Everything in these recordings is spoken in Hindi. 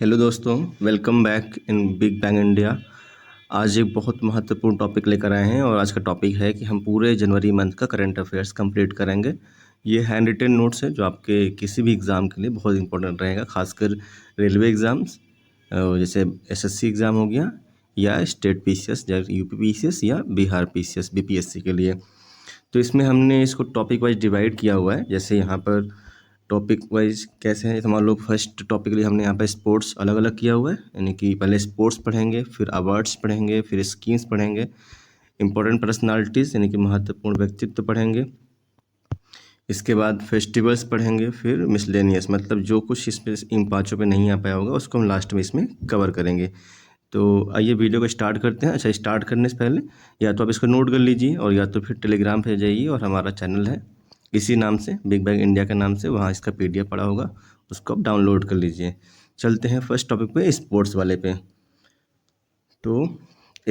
हेलो दोस्तों, welcome back in big bang India. आज एक बहुत महत्वपूर्ण टॉपिक लेकर आए हैं और आज का टॉपिक है कि हम पूरे जनवरी मंथ का करंट अफेयर्स कंप्लीट करेंगे। ये हैंड रिटन नोट्स है जो आपके किसी भी एग्ज़ाम के लिए बहुत इंपॉर्टेंट रहेगा, खासकर रेलवे एग्ज़ाम्स जैसे एसएससी एग्ज़ाम हो गया या स्टेट पीसीएस जैसे यूपी पीसीएस या बिहार पीसीएस बीपीएससी के लिए। तो इसमें हमने इसको टॉपिक वाइज डिवाइड किया हुआ है। जैसे यहाँ पर टॉपिक वाइज कैसे है, तो मान लो फर्स्ट टॉपिक के लिए हमने यहाँ पे स्पोर्ट्स अलग अलग किया हुआ है, यानी कि पहले स्पोर्ट्स पढ़ेंगे, फिर अवार्ड्स पढ़ेंगे, फिर स्कीम्स पढ़ेंगे, इंपॉर्टेंट पर्सनालिटीज़ यानी कि महत्वपूर्ण व्यक्तित्व पढ़ेंगे, इसके बाद फेस्टिवल्स पढ़ेंगे, फिर मिसलेनियस मतलब जो कुछ इसमें इन पाँचों पे नहीं आ पाया होगा उसको हम लास्ट में इसमें कवर करेंगे। तो आइए वीडियो को स्टार्ट करते हैं। अच्छा, स्टार्ट करने से पहले या तो आप इसको नोट कर लीजिए और या तो फिर टेलीग्राम पे जाइए और हमारा चैनल है इसी नाम से, बिग बैंग इंडिया के नाम से, वहाँ इसका पीडीएफ पड़ा होगा, उसको आप डाउनलोड कर लीजिए। चलते हैं फर्स्ट टॉपिक पे, स्पोर्ट्स वाले पे। तो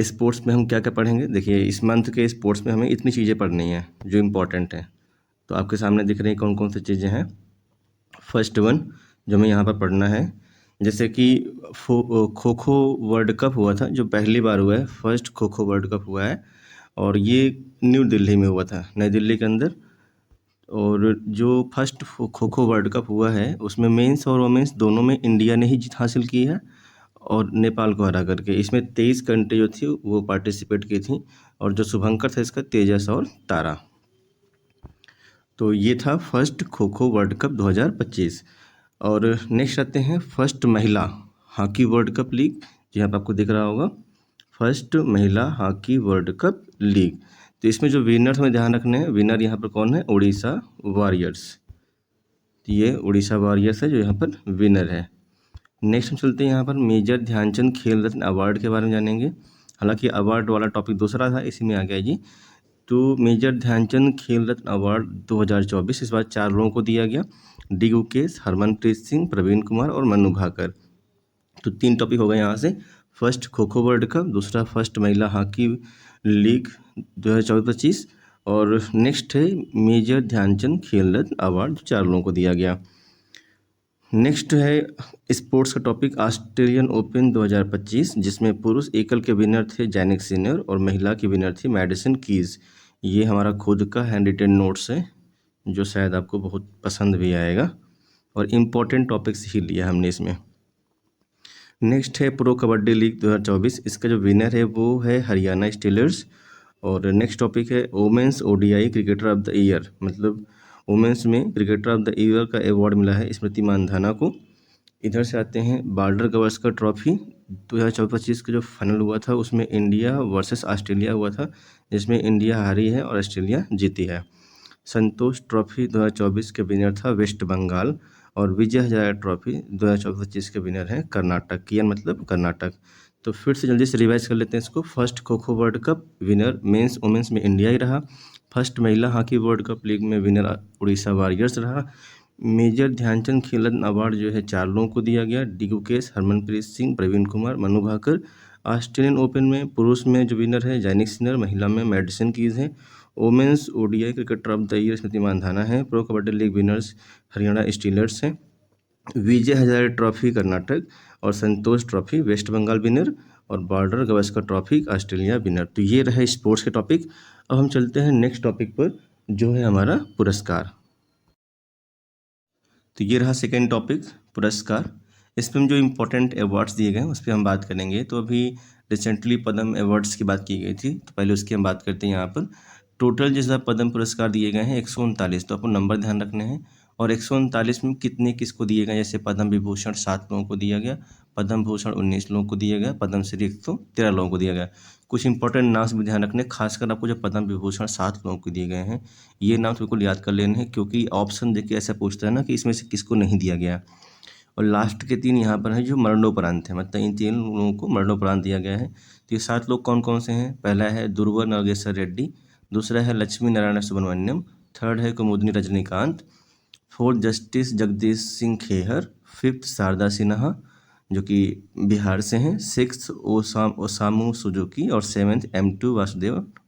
स्पोर्ट्स में हम क्या क्या पढ़ेंगे, देखिए इस मंथ के स्पोर्ट्स में हमें इतनी चीज़ें पढ़नी हैं जो इम्पोर्टेंट हैं। तो आपके सामने दिख रही हैं कौन कौन सी चीज़ें हैं। फर्स्ट वन जो हमें यहाँ पर पढ़ना है, जैसे कि खो खो वर्ल्ड कप हुआ था, जो पहली बार हुआ है, first kho kho world cup हुआ है और ये न्यू दिल्ली में हुआ था, नई दिल्ली के अंदर। और जो first kho kho world cup हुआ है उसमें मेंस और वोमेंस दोनों में इंडिया ने ही जीत हासिल की है और नेपाल को हरा करके। इसमें 23 कंट्री जो थी वो पार्टिसिपेट की थी और जो शुभंकर था इसका तेजस और तारा। तो ये था first kho kho world cup 2025। और नेक्स्ट आते हैं फर्स्ट महिला हॉकी वर्ल्ड कप लीग, यहाँ पर आपको दिख रहा होगा फर्स्ट महिला हॉकी वर्ल्ड कप लीग। तो इसमें जो विनर हमें ध्यान रखने हैं, विनर यहाँ पर कौन है, उड़ीसा वॉरियर्स। तो ये उड़ीसा वॉरियर्स है जो यहाँ पर विनर है। नेक्स्ट हम चलते हैं यहाँ पर मेजर ध्यानचंद खेल रत्न अवार्ड के बारे में जानेंगे। हालांकि अवार्ड वाला टॉपिक दूसरा था, इसी में आ गया जी। तो मेजर ध्यानचंद खेल रत्न अवार्ड 2024 इस बार 4 लोगों को दिया गया, डी गुकेश, हरमनप्रीत सिंह, प्रवीण कुमार और मनु भाकर। तो 3 टॉपिक हो गए यहाँ से, first kho kho world cup, दूसरा फर्स्ट महिला हॉकी लीग 2024 और नेक्स्ट है मेजर ध्यानचंद खेल रत्न अवार्ड, 4 लोगों को दिया गया। नेक्स्ट है स्पोर्ट्स का टॉपिक ऑस्ट्रेलियन ओपन 2025, जिसमें पुरुष एकल के विनर थे जैनिक सिनर और महिला की विनर थी मैडिसन कीज। ये हमारा खुद का हैंड रिटन नोट्स है जो शायद आपको बहुत पसंद भी आएगा और इम्पोर्टेंट टॉपिक्स ही लिया हमने इसमें। नेक्स्ट है प्रो कबड्डी लीग 2024, इसका जो विनर है वो है हरियाणा स्टीलर्स। और नेक्स्ट टॉपिक है women's ODI cricketer of the year, मतलब वुमेंस में क्रिकेटर ऑफ द ईयर का अवार्ड मिला है स्मृति मानधना को। इधर से आते हैं बॉर्डर गवस्कर ट्रॉफी 2024 का जो फाइनल हुआ था उसमें इंडिया वर्सेस ऑस्ट्रेलिया हुआ था, जिसमें इंडिया हारी है और ऑस्ट्रेलिया जीती है। संतोष ट्रॉफी 2024 के विनर था वेस्ट बंगाल और विजय हजारे ट्रॉफी 2025 के विनर हैं कर्नाटक, कियन मतलब कर्नाटक। तो फिर से जल्दी से रिवाइज कर लेते हैं इसको। First kho kho world cup winner men's women's में इंडिया ही रहा। फर्स्ट महिला हॉकी वर्ल्ड कप लीग में विनर उड़ीसा वॉरियर्स रहा। मेजर ध्यानचंद खेल रत्न अवार्ड जो है 4 लोगों को दिया गया, D Gukesh, Harmanpreet Singh, Praveen Kumar, Manu Bhaker. Australian Open में पुरुष में जो विनर है जैनिक सिनर, महिला में मैडिसन कीज है। Women's ODI cricketer of the year Smriti Mandhana है। Pro Kabaddi League winners Haryana Steelers हैं। विजय हजारे ट्रॉफी कर्नाटक और Santosh Trophy West Bengal winner और Border Gavaskar Trophy Australia winner. तो ये रहे स्पोर्ट्स के टॉपिक। अब हम चलते हैं नेक्स्ट टॉपिक पर जो है हमारा पुरस्कार। तो ये रहा सेकेंड टॉपिक पुरस्कार। इसमें जो इम्पोर्टेंट अवार्ड्स दिए गए हैं उस पर हम बात करेंगे। तो अभी रिसेंटली पद्म अवार्ड्स की बात की गई थी, तो पहले उसकी हम बात करते हैं। यहाँ पर टोटल जैसा पद्म पुरस्कार दिए गए हैं 139, तो आपको नंबर ध्यान रखने हैं। और 139 में कितने किसको दिए गए, जैसे पद्म विभूषण 7 लोगों को दिया गया, पद्म भूषण 19 लोगों को दिया गया, पद्म श्री 113 लोगों को दिया गया। कुछ इंपॉर्टेंट नाम भी ध्यान रखने, खासकर आपको जो पद्म विभूषण 7 लोगों को दिए गए हैं ये नाम तो बिल्कुल याद कर लेने हैं, क्योंकि ऑप्शन देख के ऐसा पूछता है ना कि इसमें से किसको नहीं दिया गया। और लास्ट के 3 यहाँ पर हैं जो मरणोपरांत हैं, मतलब इन 3 लोगों को मरणोपरांत दिया गया है। तो ये 7 लोग कौन कौन से हैं, पहला है दुर्वा नागेश्वर रेड्डी, दूसरा है लक्ष्मी नारायण सुब्रमण्यम, थर्ड है Kumudini Rajnikant, fourth justice Jagdish Singh Khehar, fifth Sharda Sinha जो कि बिहार से हैं, सिक्स ओसामू सुजुकी और सेवेंथ M2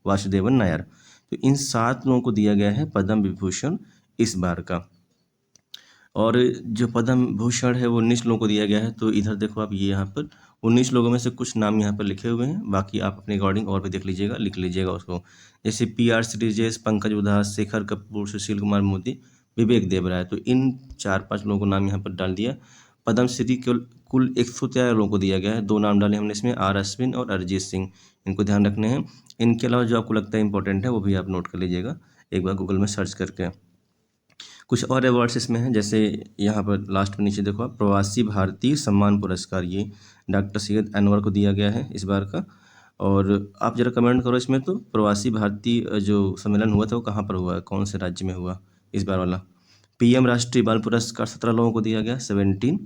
वासुदेवन नायर। तो इन 7 लोगों को दिया गया है पद्म विभूषण इस बार का। और जो पद्म भूषण है वो 19 लोगों को दिया गया है। तो इधर देखो आप, ये यहाँ पर 19 लोगों में से कुछ नाम यहाँ पर लिखे हुए हैं, बाकी आप अपने अकॉर्डिंग और भी देख लीजिएगा, लिख लीजिएगा उसको। जैसे PR श्रीजेश, पंकज उधास, शेखर कपूर, सुशील कुमार मोदी, विवेक देवराय। तो इन 4-5 लोगों को नाम यहाँ पर डाल दिया। पद्मश्री कुल 113 लोगों को दिया गया है। 2 नाम डाले हमने इसमें, R अश्विन और अरिजीत सिंह। इनको ध्यान रखने हैं। इनके अलावा जो आपको लगता है इंपॉर्टेंट है वो भी आप नोट कर लीजिएगा एक बार गूगल में सर्च करके। कुछ और अवार्ड्स इसमें हैं, जैसे यहाँ पर लास्ट में नीचे देखो आप, प्रवासी भारतीय सम्मान पुरस्कार, ये डॉक्टर सैयद अनवर को दिया गया है इस बार का। और आप जरा कमेंट करो इसमें, तो प्रवासी भारतीय जो सम्मेलन हुआ था वो कहाँ पर हुआ है, कौन से राज्य में हुआ इस बार वाला। PM राष्ट्रीय बाल पुरस्कार 17 लोगों को दिया गया, 17।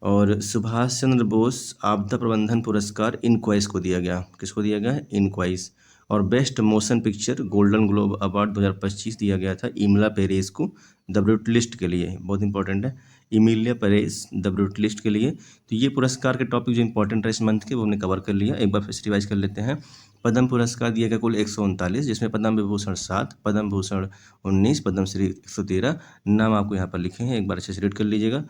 और सुभाष चंद्र बोस आपदा प्रबंधन पुरस्कार इनक्वाइस को दिया गया। किसको दिया गया है? इनक्वाइस। और best motion picture golden globe award 2025 दिया गया था इमला पेरेज को, द ब्रूटलिस्ट के लिए। बहुत इंपॉर्टेंट है, इमिलिया पेरेज द ब्रूटलिस्ट के लिए। तो ये पुरस्कार के टॉपिक जो इंपॉर्टेंट है इस मंथ के वो हमने कवर कर लिया। एक बार फिर रिवाइज कर लेते हैं। पद्म पुरस्कार दिया गया कुल 139, जिसमें पद्म विभूषण 7, पद्म भूषण 19, पद्मश्री 113। नाम आपको यहाँ पर लिखे हैं, एक बार अच्छे से रीड कर लीजिएगा।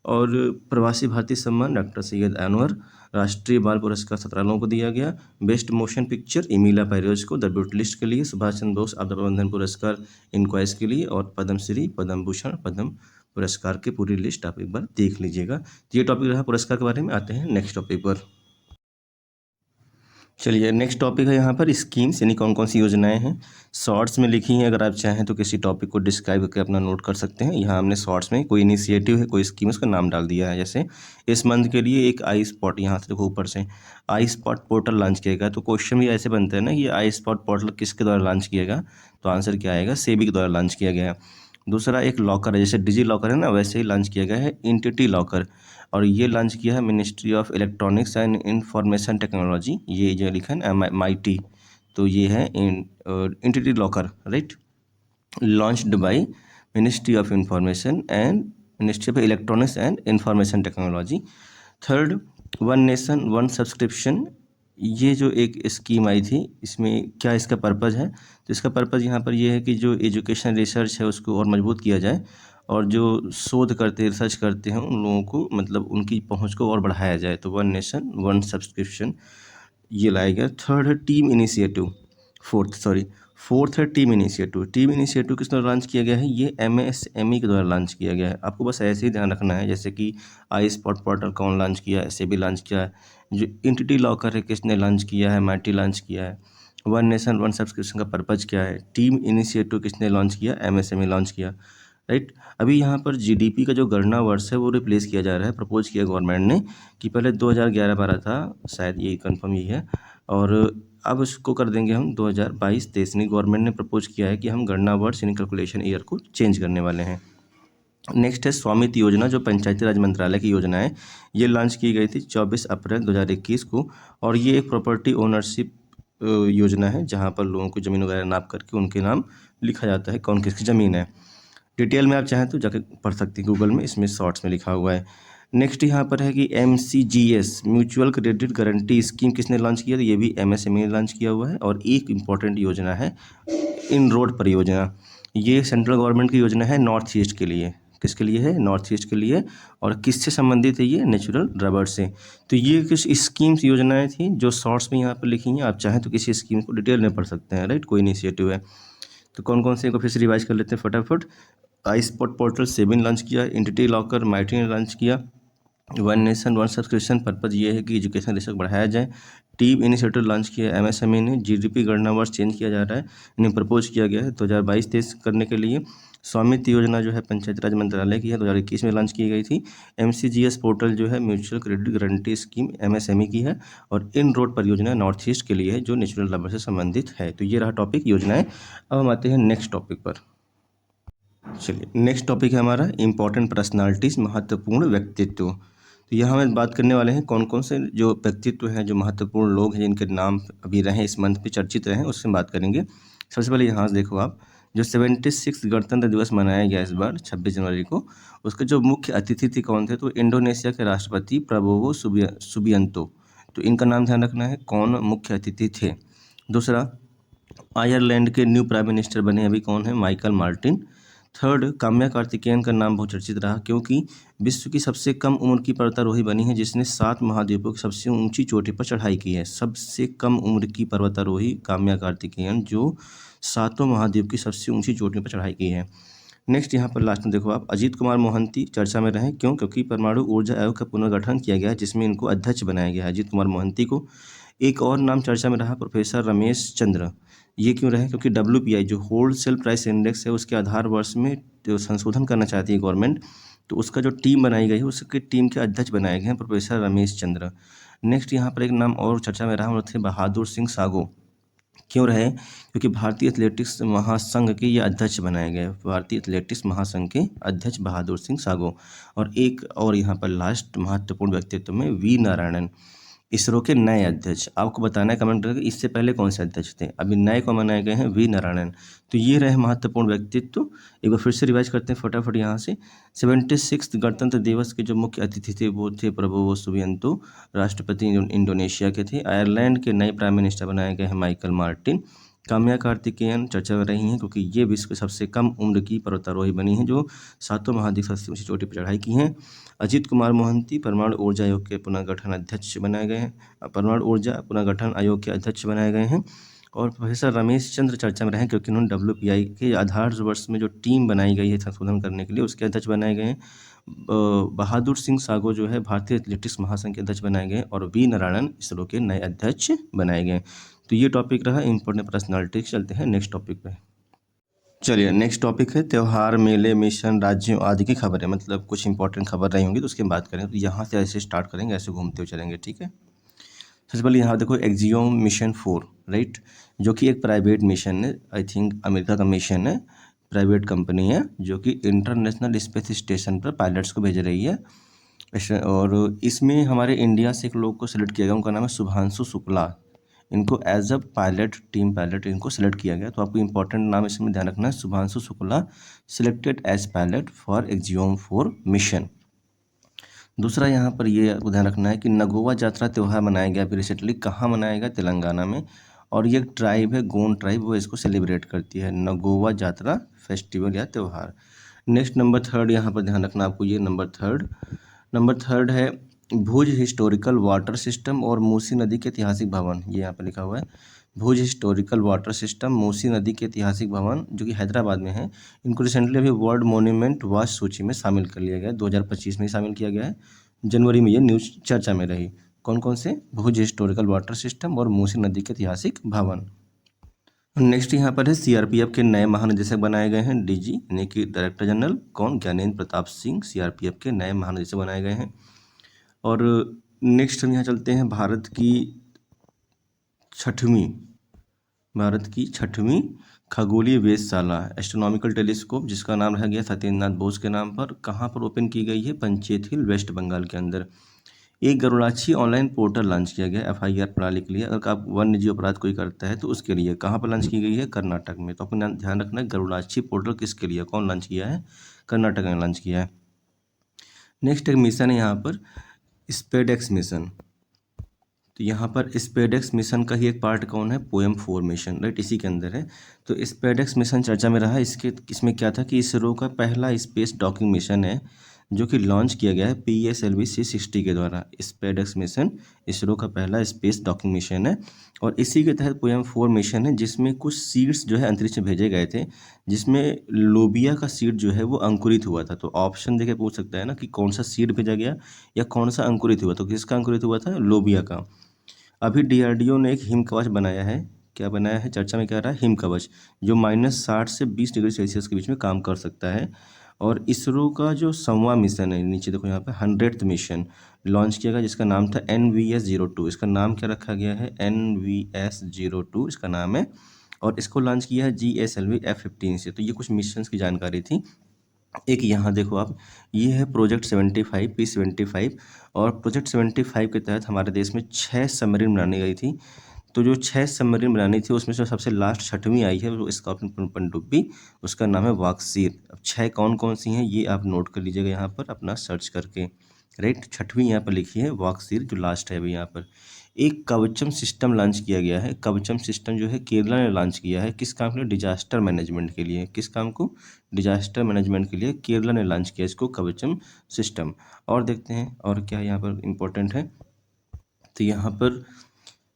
और प्रवासी भारतीय सम्मान डॉक्टर सैयद अनवर, राष्ट्रीय बाल पुरस्कार 17 लोगों को दिया गया। बेस्ट मोशन पिक्चर इमिला पैरोज को द ब्रूटलिस्ट के लिए, सुभाष चंद्र बोस आपदा प्रबंधन पुरस्कार इनक्वाइस के लिए, और पद्मश्री, पद्म भूषण, पद्म पुरस्कार की पूरी लिस्ट आप एक बार देख लीजिएगा। तो ये टॉपिक रहा पुरस्कार के बारे में। आते हैं नेक्स्ट टॉपिक पर। चलिए, नेक्स्ट टॉपिक है यहाँ पर स्कीम्स, यानी कौन कौन सी योजनाएं हैं। शॉर्ट्स में लिखी हैं, अगर आप चाहें तो किसी टॉपिक को डिस्क्राइब करके अपना नोट कर सकते हैं। यहाँ हमने शॉर्ट्स में कोई इनिशिएटिव है, कोई स्कीम, उसका नाम डाल दिया है। जैसे इस मंथ के लिए एक आई स्पॉट, यहाँ से देखो ऊपर से आई स्पॉट पोर्टल लॉन्च किया। तो क्वेश्चन भी ऐसे बनते हैं ना, ये आई स्पॉट पोर्टल किसके द्वारा लॉन्च किया गया, तो आंसर क्या आएगा? सेबी के द्वारा लॉन्च किया गया है। दूसरा एक लॉकर है, जैसे डिजी लॉकर है ना, वैसे ही लॉन्च किया गया है एंटिटी लॉकर, और ये लॉन्च किया है ministry of electronics and information technology. ये जो लिखा है ना MIT, तो ये है entity locker, right, launched by ministry of information and ministry of electronics and information technology. Third, one nation one subscription, ये जो एक स्कीम आई थी, इसमें क्या इसका पर्पज़ है? तो इसका पर्पज़ यहाँ पर ये है कि जो एजुकेशन रिसर्च है उसको और मजबूत किया जाए, और जो शोध करते रिसर्च करते हैं उन लोगों को, मतलब उनकी पहुंच को और बढ़ाया जाए। तो वन नेशन वन सब्सक्रिप्शन ये लाया गया। थर्ड है टीम इनिशिएटिव। फोर्थ है टीम इनिशिएटिव। टीम इनिशिएटिव किस द्वारा लॉन्च किया गया है? ये MSME के द्वारा लॉन्च किया गया है। आपको बस ऐसे ही ध्यान रखना है, जैसे कि आई स्पॉट पोर्टल कौन लॉन्च किया है, SEBI लॉन्च किया है। जो एंटिटी लॉकर है किसने लॉन्च किया है? MIT लॉन्च किया है। वन नेशन वन सब्सक्रिप्शन का पर्पज़ क्या है? टीम इनिशिएटिव किसने लॉन्च किया? MSME लॉन्च किया, राइट। अभी यहाँ पर GDP का जो गणना वर्ष है वो रिप्लेस किया जा रहा है, प्रपोज किया गवर्नमेंट ने, कि पहले 2011-12 था, शायद ये कंफर्म यही है, और अब उसको कर देंगे हम 2022-23। गवर्नमेंट ने प्रपोज किया है कि हम गणना वर्ष यानी कैलकुलेशन ईयर को चेंज करने वाले हैं। नेक्स्ट है स्वामित्व योजना, जो पंचायती राज मंत्रालय की योजना है। ये लॉन्च की गई थी 24 अप्रैल 2021 को, और ये एक प्रॉपर्टी ओनरशिप योजना है, जहाँ पर लोगों को ज़मीन वगैरह नाप करके उनके नाम लिखा जाता है, कौन किसकी ज़मीन है। डिटेल में आप चाहें तो जाकर पढ़ सकते हैं गूगल में, इसमें शॉर्ट्स में लिखा हुआ है। नेक्स्ट यहाँ पर है कि MCGS mutual credit guarantee scheme किसने लॉन्च किया? तो ये भी MSME ने लॉन्च किया हुआ है। और एक इम्पॉर्टेंट योजना है इन रोड परियोजना, ये सेंट्रल गवर्नमेंट की योजना है नॉर्थ ईस्ट के लिए। किसके लिए है? नॉर्थ ईस्ट के लिए। और किससे संबंधित है ये? नेचुरल रबर से। तो ये कुछ स्कीम्स योजनाएं थी जो शॉर्ट्स में यहाँ पर लिखी हैं, आप चाहें तो किसी स्कीम को डिटेल में पढ़ सकते हैं, राइट, कोई इनिशिएटिव है। तो कौन कौन से को फिर से रिवाइज कर लेते हैं फटाफट। आई स्पॉट पोर्टल SEBI ने लॉन्च किया, एंटिटी लॉकर MIT ने लॉन्च किया, one nation one subscription purpose ये है कि एजुकेशन रिसर्च बढ़ाया जाए। टीम इनिशिएटिव लॉन्च किया MSME ने। GDP गणना वर्ष चेंज किया जा रहा है, इन्हें प्रपोज किया गया है 2022-23 करने के लिए। स्वामित्व योजना जो है पंचायती राज मंत्रालय की है, 2021 में लॉन्च की गई थी। MCGS पोर्टल जो है mutual credit guarantee scheme MSME की है। और इन रोड परियोजना नॉर्थ ईस्ट के लिए है, जो नेचुरल रबर से संबंधित है। तो ये रहा टॉपिक योजनाएं। अब हम आते हैं नेक्स्ट टॉपिक पर। चलिए, नेक्स्ट टॉपिक है हमारा इंपॉर्टेंट पर्सनालिटीज़, महत्वपूर्ण व्यक्तित्व। तो यहाँ हम बात करने वाले हैं कौन कौन से जो व्यक्तित्व हैं, जो महत्वपूर्ण लोग हैं, जिनके नाम अभी रहे इस मंथ पे चर्चित रहे, उससे बात करेंगे। सबसे पहले यहाँ से देखो आप, जो 76 गणतंत्र दिवस मनाया गया इस बार 26 जनवरी को, उसके जो मुख्य अतिथि थे कौन थे? तो इंडोनेशिया के राष्ट्रपति प्रबोवो सुबियांतो। तो इनका नाम ध्यान रखना है, कौन मुख्य अतिथि थे। दूसरा, आयरलैंड के न्यू प्राइम मिनिस्टर बने अभी कौन है? Michael Martin. Third, Kamya Karthikeyan का नाम बहुत चर्चित रहा क्योंकि विश्व की सबसे कम उम्र की पर्वतारोही बनी है जिसने 7 महाद्वीपों की सबसे ऊंची चोटी पर चढ़ाई की है। सबसे कम उम्र की पर्वतारोही काम्या कार्तिकेयन जो 7 महाद्वीप की सबसे ऊंची चोटी पर चढ़ाई की है। नेक्स्ट यहाँ पर लास्ट में देखो आप, अजीत कुमार मोहंती चर्चा में रहे क्यों? क्योंकि परमाणु ऊर्जा आयोग का पुनर्गठन किया गया है जिसमें इनको अध्यक्ष बनाया गया है अजीत कुमार मोहंती को। एक और नाम चर्चा में रहा प्रोफेसर रमेश चंद्र। ये क्यों रहे? क्योंकि WPI जो होलसेल प्राइस इंडेक्स है उसके आधार वर्ष में जो संशोधन करना चाहती है गवर्नमेंट, तो उसका जो टीम बनाई गई है उसके टीम के अध्यक्ष बनाए गए हैं प्रोफेसर रमेश चंद्र। नेक्स्ट यहाँ पर एक नाम और चर्चा में रहा वो थे बहादुर सिंह सागो। क्यों रहे? क्योंकि भारतीय एथलेटिक्स महासंघ के ये अध्यक्ष बनाए गए, भारतीय एथलेटिक्स महासंघ के अध्यक्ष बहादुर सिंह सागो। और एक और यहाँ पर लास्ट महत्वपूर्ण व्यक्तित्व में वी नारायणन, इसरो के नए अध्यक्ष। आपको बताना है कमेंट करके इससे पहले कौन से अध्यक्ष थे। अभी नए को बनाए गए हैं वी नारायणन। तो ये रहे महत्वपूर्ण व्यक्तित्व। एक बार फिर से रिवाइज करते हैं फटाफट यहाँ से। 76 गणतंत्र दिवस के जो मुख्य अतिथि थे वो थे प्रबोवो सुबियांतो, राष्ट्रपति इंडोनेशिया के थे। आयरलैंड के नए प्राइम मिनिस्टर बनाए गए हैं माइकल मार्टिन। काम्या कार्तिकेयन चर्चा में रही हैं क्योंकि ये विश्व की सबसे कम उम्र की पर्वतारोही बनी हैं जो 7 महाद्वीप सबसे ऊंची चोटी पर चढ़ाई की हैं। अजीत कुमार मोहंती परमाणु ऊर्जा आयोग के पुनर्गठन अध्यक्ष बनाए गए हैं, परमाणु ऊर्जा पुनर्गठन आयोग के अध्यक्ष बनाए गए हैं। और प्रोफेसर रमेश चंद्र चर्चा में रहे क्योंकि उन्होंने WPI के आधार वर्ष में जो टीम बनाई गई है संशोधन करने के लिए उसके अध्यक्ष बनाए गए हैं। बहादुर सिंह सागो जो है भारतीय एथलेटिक्स महासंघ के अध्यक्ष बनाए गए और वी नारायणन इसरो के नए अध्यक्ष बनाए गए। तो ये टॉपिक रहा इम्पोर्टेंट पर्सनालिटी। चलते हैं नेक्स्ट टॉपिक पे। चलिए नेक्स्ट टॉपिक है त्यौहार, मेले, मिशन, राज्यों आदि की खबरें, मतलब कुछ इंपॉर्टेंट खबर रही होंगी तो उसकी बात करेंगे। तो यहाँ से ऐसे स्टार्ट करेंगे, ऐसे घूमते हुए चलेंगे, ठीक है। सबसे पहले यहाँ देखो एक्जियोम मिशन 4, राइट, जो कि एक प्राइवेट मिशन है, आई थिंक अमेरिका का मिशन है, प्राइवेट कंपनी है जो कि इंटरनेशनल स्पेस स्टेशन पर पायलट्स को भेज रही है। और इसमें हमारे इंडिया से एक लोग को सिलेक्ट किया गया, उनका नाम है शुभांशु शुक्ला। इनको as a pilot, team pilot इनको सिलेक्ट किया गया। तो आपको इंपॉर्टेंट नाम इसमें ध्यान रखना है, Shubhanshu Shukla selected as pilot for Axiom 4 mission. दूसरा यहाँ पर ये ध्यान रखना है कि नगोवा जात्रा त्यौहार मनाया गया अभी रिसेंटली, कहाँ मनाया गया? तेलंगाना में। और ये ट्राइब है गोंड ट्राइब, वो इसको सेलिब्रेट करती है, नगोवा जात्रा फेस्टिवल या त्यौहार। नेक्स्ट नंबर 3 यहाँ पर ध्यान रखना आपको, ये नंबर थर्ड है भुज हिस्टोरिकल वाटर सिस्टम और मूसी नदी के ऐतिहासिक भवन। ये यहाँ पर लिखा हुआ है भुज हिस्टोरिकल वाटर सिस्टम, मूसी नदी के ऐतिहासिक भवन जो कि हैदराबाद में है। इनको रिसेंटली अभी वर्ल्ड मोन्यूमेंट वॉच सूची में शामिल कर लिया गया है, 2025 में ही शामिल किया गया है। जनवरी में ये न्यूज़ चर्चा में रही। कौन कौन से? भुज हिस्टोरिकल वाटर सिस्टम और मूसी नदी के ऐतिहासिक भवन। नेक्स्ट यहाँ पर है CRPF के नए महानिदेशक बनाए गए हैं, DG यानी कि डायरेक्टर जनरल। कौन? ज्ञानेंद्र प्रताप सिंह CRPF के नए महानिदेशक बनाए गए हैं। और नेक्स्ट हम यहाँ चलते हैं भारत की छठवीं खगोलीय वेधशाला एस्ट्रोनॉमिकल टेलीस्कोप, जिसका नाम रह गया सत्येंद्रनाथ बोस के नाम पर, कहाँ पर ओपन की गई है? पंचेत हिल, वेस्ट बंगाल के अंदर। एक गरुड़ाक्षी ऑनलाइन पोर्टल लॉन्च किया गया FIR प्रणाली के लिए, अगर आप वन्यजीव अपराध कोई करता है तो उसके लिए। कहाँ पर लॉन्च की गई है? कर्नाटक में। तो अपना ध्यान रखना है गरुड़ाक्षी पोर्टल किसके लिए, कौन लॉन्च किया है? कर्नाटक में लॉन्च किया है। नेक्स्ट एक मिशन है यहाँ पर स्पेडेक्स मिशन। तो यहाँ पर स्पेडेक्स मिशन का ही एक पार्ट कौन है? पोएम 4 मिशन, राइट, इसी के अंदर है। तो स्पेडेक्स मिशन चर्चा में रहा। इसमें क्या था कि इसरो का पहला स्पेस डॉकिंग मिशन है जो कि लॉन्च किया गया है PSLV C60 के द्वारा। स्पेडेक्स मिशन इसरो का पहला स्पेस डॉकिंग मिशन है और इसी के तहत पोएम 4 मिशन है जिसमें कुछ सीड्स जो है अंतरिक्ष में भेजे गए थे, जिसमें लोबिया का सीड जो है वो अंकुरित हुआ था। तो ऑप्शन देके पूछ सकता है ना कि कौन सा सीड भेजा गया या कौन सा अंकुरित हुआ। तो किसका अंकुरित हुआ था? लोबिया का। अभी DRDO ने एक हिम कवच बनाया है। क्या बनाया है? चर्चा में क्या रहा है? हिम कवच, जो -60 से 20 डिग्री सेल्सियस के बीच में काम कर सकता है। और इसरो का जो 100वां मिशन है, नीचे देखो यहाँ पे 100th मिशन लॉन्च किया गया जिसका नाम था NVS-02। इसका नाम क्या रखा गया है? NVS-02 इसका नाम है। और इसको लॉन्च किया है GSLV F-15 से। तो ये कुछ मिशन की जानकारी थी। एक यहाँ देखो आप, ये है प्रोजेक्ट 75 P75। और प्रोजेक्ट 75 के तहत हमारे देश में 6 सबमरीन बनानी गई थी। तो जो 6 सबमरीन बनानी थी उसमें से सबसे लास्ट 6वीं आई है वो स्कॉर्पियन पनडुब्बी, उसका नाम है वाक्सीर। अब 6 कौन कौन सी हैं ये आप नोट कर लीजिएगा यहाँ पर अपना सर्च करके, राइट। 6वीं यहाँ पर लिखी है वाक्सीर, जो लास्ट है अभी यहाँ पर। एक कवचम सिस्टम लॉन्च किया गया है। कवचम सिस्टम जो है केरला ने लॉन्च किया है, किस काम के लिए? डिजास्टर मैनेजमेंट के लिए। किस काम को? डिजास्टर मैनेजमेंट के लिए केरला ने लॉन्च किया इसको, कवचम सिस्टम। और देखते हैं और क्या यहाँ पर इम्पोर्टेंट है। तो यहाँ पर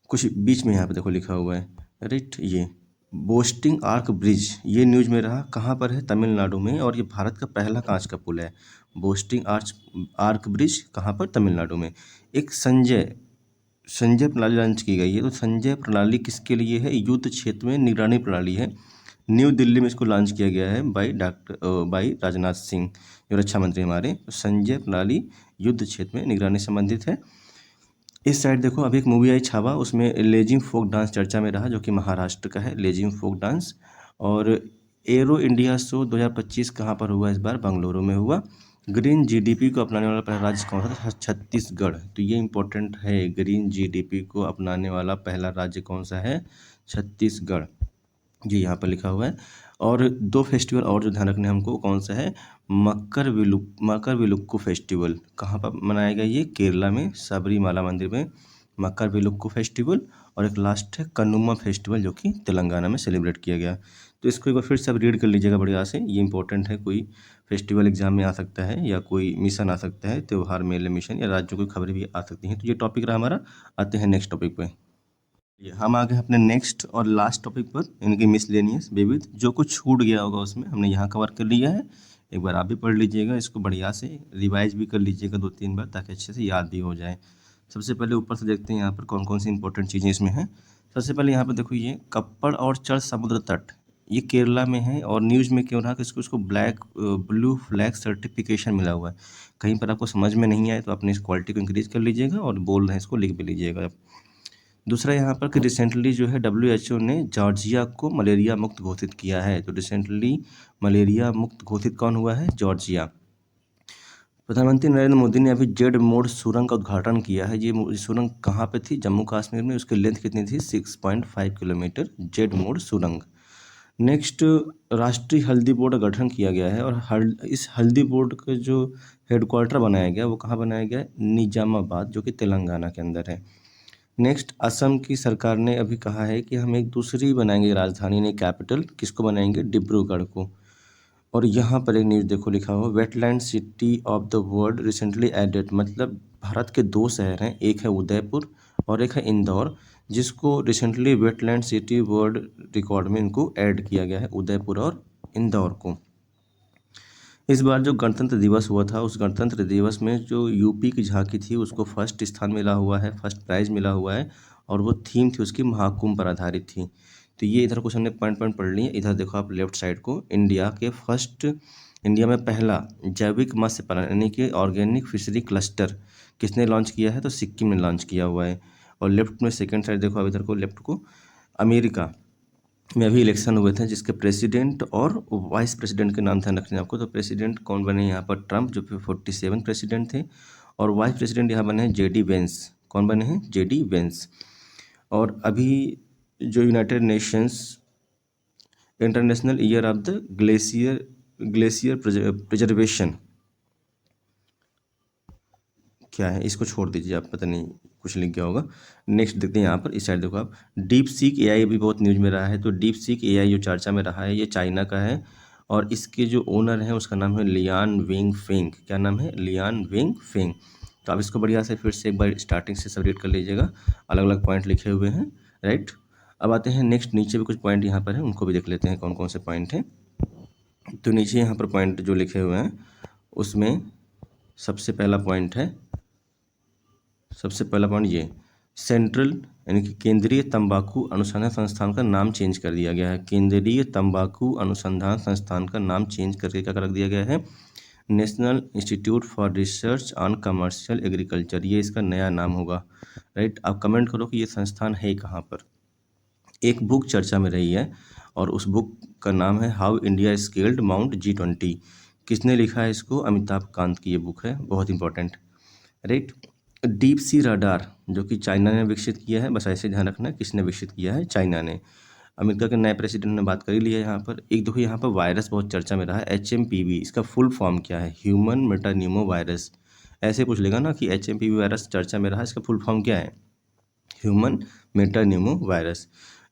कुछ बीच में यहाँ पे देखो लिखा हुआ है, राइट, ये बोस्टिंग आर्क ब्रिज, ये न्यूज में रहा, कहाँ पर है? तमिलनाडु में, और ये भारत का पहला कांच का पुल है। बोस्टिंग आर्क ब्रिज कहाँ पर? तमिलनाडु में। एक संजय प्रणाली लॉन्च की गई है। तो संजय प्रणाली किसके लिए है? युद्ध क्षेत्र में निगरानी प्रणाली है। न्यू दिल्ली में इसको लॉन्च किया गया है बाई राजनाथ सिंह, जो रक्षा मंत्री हमारे। तो संजय प्रणाली युद्ध क्षेत्र में निगरानी संबंधित है। इस साइड देखो, अभी एक मूवी आई छावा, उसमें लेजिम फोक डांस चर्चा में रहा, जो कि महाराष्ट्र का है, लेजिम फोक डांस। और एरो इंडिया शो 2025 कहाँ पर हुआ? इस बार बेंगलुरु में हुआ। ग्रीन जीडीपी को अपनाने वाला पहला राज्य कौन सा था? छत्तीसगढ़। तो ये इंपॉर्टेंट है, ग्रीन जीडीपी को अपनाने वाला पहला राज्य कौन सा है? छत्तीसगढ़, जी यहाँ पर लिखा हुआ है। और दो फेस्टिवल और जो ध्यान रखने हमको, कौन सा है? मकर विलुक्कू फेस्टिवल कहाँ पर मनाया गया? ये केरला में सबरीमाला मंदिर में मकर विलुक्कू फेस्टिवल। और एक लास्ट है कन्नुमा फेस्टिवल, जो कि तेलंगाना में सेलिब्रेट किया गया। तो इसको एक बार फिर से आप रीड कर लीजिएगा बढ़िया से, ये इंपॉर्टेंट है। कोई फेस्टिवल एग्जाम में आ सकता है, या कोई मिशन आ सकता है, त्यौहार मेले मिशन, या राज्यों की खबरें भी आ सकती हैं। तो ये टॉपिक रहा हमारा। आते हैं नेक्स्ट टॉपिक पे। ये हम आ गए अपने नेक्स्ट और लास्ट टॉपिक पर, इनकी मिसलेनियस विविध। जो कुछ छूट गया होगा उसमें हमने यहाँ कवर कर लिया है। एक बार आप भी पढ़ लीजिएगा इसको, बढ़िया से रिवाइज भी कर लीजिएगा 2-3 बार, ताकि अच्छे से याद भी हो जाए। सबसे पहले ऊपर से देखते हैं यहाँ पर कौन कौन सी इंपॉर्टेंट चीज़ें इसमें हैं। सबसे पहले यहाँ पर देखो, ये कप्पड़ और चड़ समुद्र तट, ये केरला में है। और न्यूज़ में क्यों रहा कि इसको ब्लू फ्लैग सर्टिफिकेशन मिला हुआ है। कहीं पर आपको समझ में नहीं आए तो अपनी इस क्वालिटी को इंक्रीज कर लीजिएगा, और बोल रहे हैं इसको लिख भी लीजिएगा। दूसरा यहाँ पर कि रिसेंटली जो है WHO ने जॉर्जिया को मलेरिया मुक्त घोषित किया है। तो रिसेंटली मलेरिया मुक्त घोषित कौन हुआ है? जॉर्जिया। प्रधानमंत्री नरेंद्र मोदी ने अभी जेड मोड़ सुरंग का उद्घाटन किया है। ये सुरंग कहाँ पे थी? जम्मू कश्मीर में। उसकी लेंथ कितनी थी? 6.5 किलोमीटर, जेड मोड़ सुरंग। नेक्स्ट, राष्ट्रीय हल्दी बोर्ड का गठन किया गया है। और इस हल्दी बोर्ड का जो हेडक्वार्टर बनाया गया, वो कहाँ बनाया गया है? निजामाबाद, जो कि तेलंगाना के अंदर है। नेक्स्ट, असम की सरकार ने अभी कहा है कि हम एक दूसरी बनाएंगे राजधानी, नहीं कैपिटल। किसको बनाएंगे? डिब्रूगढ़ को। और यहाँ पर एक न्यूज़ देखो लिखा हुआ, wetland city of the world recently added. मतलब भारत के 2 शहर हैं, एक है उदयपुर और एक है इंदौर, जिसको recently wetland city world record में इनको ऐड किया गया है, उदयपुर और इंदौर को। इस बार जो गणतंत्र दिवस हुआ था, उस गणतंत्र दिवस में जो यूपी की झांकी थी, उसको फर्स्ट स्थान मिला हुआ है, फर्स्ट प्राइज़ मिला हुआ है। और वो थीम थी उसकी महाकुंभ पर आधारित थी। तो ये इधर कुछ हमने पॉइंट पढ़ लिए। इधर देखो आप लेफ्ट साइड को, इंडिया में पहला जैविक मत्स्य पालन यानी कि ऑर्गेनिक फिशरी क्लस्टर किसने लॉन्च किया है? तो सिक्किम ने लॉन्च किया हुआ है। और लेफ्ट में सेकेंड साइड देखो आप इधर को, लेफ्ट को, अमेरिका में अभी इलेक्शन हुए थे, जिसके प्रेसिडेंट और वाइस प्रेसिडेंट के नाम ध्यान रखने आपको। तो प्रेसिडेंट कौन बने यहाँ पर? ट्रंप, जो कि 47 प्रेसिडेंट थे। और वाइस प्रेसिडेंट यहाँ बने हैं JD वेंस। कौन बने हैं? JD Vance. और अभी जो United Nations International Year of the Glacier Preservation क्या है, इसको छोड़ दीजिए आप, पता नहीं कुछ लिख गया होगा। नेक्स्ट देखते हैं यहाँ पर, इस साइड देखो आप, डीप सीक AI अभी बहुत न्यूज़ में रहा है। तो डीप सीक AI जो चर्चा में रहा है, ये चाइना का है। और इसके जो ओनर हैं उसका नाम है लियान विंग फेंग। क्या नाम है? Lian wing Feng. तो आप इसको बढ़िया से फिर से एक बार स्टार्टिंग से सब रीड कर लीजिएगा, अलग अलग पॉइंट लिखे हुए हैं, राइट। अब आते हैं नेक्स्ट, नीचे भी कुछ पॉइंट यहाँ पर है, उनको भी देख लेते हैं कौन कौन से पॉइंट हैं। तो नीचे यहाँ पर पॉइंट जो लिखे हुए हैं, उसमें सबसे पहला पॉइंट ये सेंट्रल यानी कि केंद्रीय तंबाकू अनुसंधान संस्थान का नाम चेंज कर दिया गया है। केंद्रीय तंबाकू अनुसंधान संस्थान का नाम चेंज करके क्या कर दिया गया है? National institute for research on commercial agriculture, ये इसका नया नाम होगा, राइट। आप कमेंट करो कि ये संस्थान है कहाँ पर। एक बुक चर्चा में रही है, और उस बुक का नाम है how India scaled mount G20। किसने लिखा है इसको? अमिताभ कांत की ये बुक है, बहुत important, right. Deep sea radar जो कि चाइना ने विकसित किया है, बस ऐसे ध्यान रखना, किसने विकसित किया है? चाइना ने। अमेरिका के नए प्रेसिडेंट ने बात कर ही लिया है यहाँ पर। एक देखो यहाँ पर वायरस बहुत चर्चा में रहा है, HMPV, इसका फुल फॉर्म क्या है? Human metapneumovirus. ऐसे पूछ लेगा ना कि HMPV वायरस चर्चा में रहा, इसका फुल फॉर्म क्या है? Human metapneumovirus.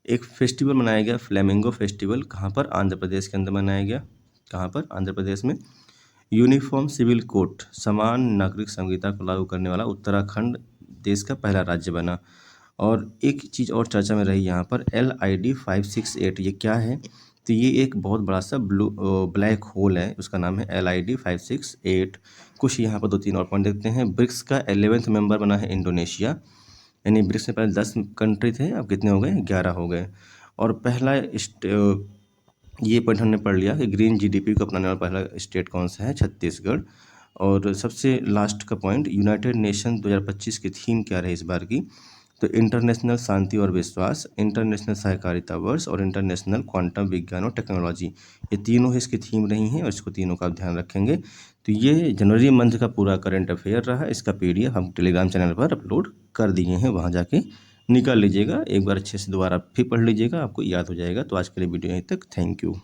एक फेस्टिवल मनाया गया फ्लेमिंगो फेस्टिवल, कहाँ पर? आंध्र प्रदेश के अंदर मनाया गया। कहाँ पर? आंध्र प्रदेश में। यूनिफॉर्म सिविल कोड, समान नागरिक संहिता को लागू करने वाला उत्तराखंड देश का पहला राज्य बना। और एक चीज़ और चर्चा में रही यहाँ पर, LID 568, ये क्या है? तो ये एक बहुत बड़ा सा ब्लैक होल है, उसका नाम है LID 568। कुछ यहाँ पर 2-3 और पॉइंट देखते हैं। ब्रिक्स का 11th मेंबर बना है इंडोनेशिया, यानी ब्रिक्स में पहले 10 कंट्री थे, अब कितने हो गए? 11 हो गए। और पहला ये पॉइंट हमने पढ़ लिया कि ग्रीन GDP को अपनाने वाला पहला स्टेट कौन सा है? छत्तीसगढ़। और सबसे लास्ट का पॉइंट, यूनाइटेड नेशन 2025 की थीम क्या रही इस बार की? तो इंटरनेशनल शांति और विश्वास, इंटरनेशनल सहकारिता वर्ष और इंटरनेशनल क्वांटम विज्ञान और टेक्नोलॉजी, ये तीनों ही इसकी थीम रही हैं और इसको तीनों का आप ध्यान रखेंगे। तो ये जनवरी मंथ का पूरा करंट अफेयर रहा। इसका PDF हम टेलीग्राम चैनल पर अपलोड कर दिए हैं, वहाँ जाके निकाल लीजिएगा। एक बार अच्छे से दोबारा फिर पढ़ लीजिएगा, आपको याद हो जाएगा। तो आज के लिए वीडियो यहीं तक। Thank you.